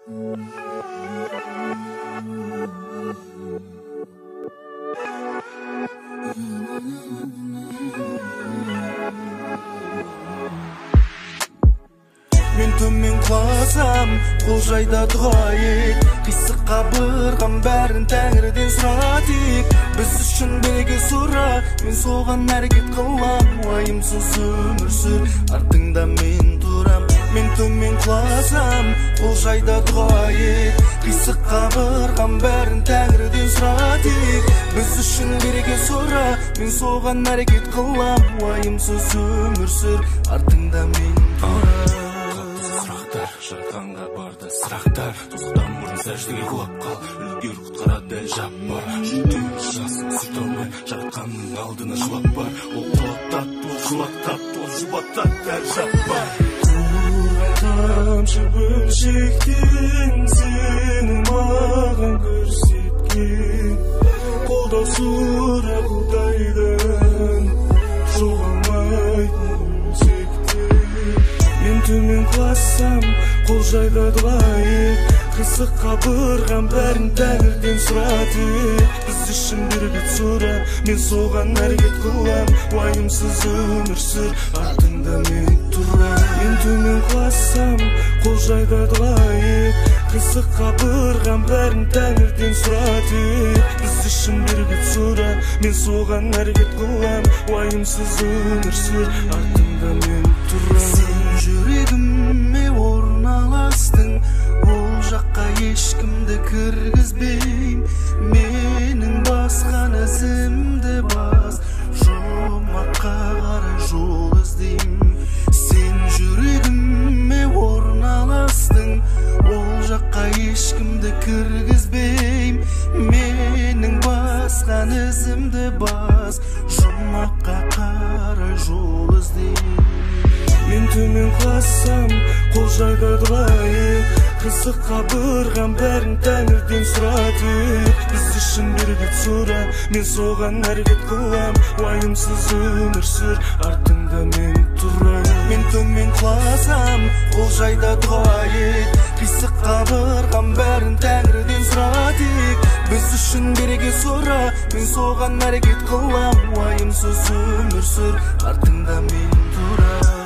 Men tömen kulasam, kol jayda dua et. Qiysiq qabırgam bärin Tengri'den suradik. Biz üçün birge sura, men soğan hareket kılam. Vayımsız ömür sür, ardыңda men turam. Men tömen kulasam, kol jayda dua et. Qiysiq qabırgam bärin Tengri'den suradik. Biz üçün birge sura, men soğan hareket kılam. Vayımsız ömür sür, ardыңda men turam. Жаратқанға барды сұрақтар, тозықтан бұрын сәждеге құлап қал, үлгер құтқара дәл жаппар. Жүрден жасын сылтаумен жаратқанның алдына жылап бар. Ол құлаттат, ол жылақтат, ол жұбаттат дәл жаппар. Тамшы бөлшектен сені маған көрсеткен, қолдау сұра Құдайдан жоғалмайтын төмен құласам, қол жайда дуа ет. Қисық қабырғам бәрін Тәңірден сұратып. Біз үшін бір бет сұра, мен соған әрекет қылам. Уайымсыз өмір сүр, артыңда мен тұрам. Мен төмен құласам, қол жайда дуа ет. Қисық қабырғам бәрін Тәңірден сұратып. Біз үшін бір бет сұра, мен соған әрекет қылам. Уайымсыз өмір сүр, артыңда мен тұрам. Жүрегіме орналастың, ол жаққа ешкімді кіргізбейм. Менің басқан ізімді бас, жұмаққа қарай жол іздейм. Сен жүрегіме орналастың, ол жаққа ешкімді кіргізбейм. Менің басқан ізімді бас, жұмаққа қарай жол іздейм. Мен төмен құласам, қол жайда дуа ет. Қисық қабырғам бәрін Тәңірден сұратып. Біз үшін бір бет сұра, мен соған әрекет қылам. Уайымсыз өмір сүр, артыңда мен тұрам. Мен төмен құласам, қол жайда дуа ет. Қисық қабырғам бәрін Тәңірден сұратып. Біз үшін бірге сұра, мен соған әрекет қылам. Уайымсыз өмір сүр, артыңда мен тұрам.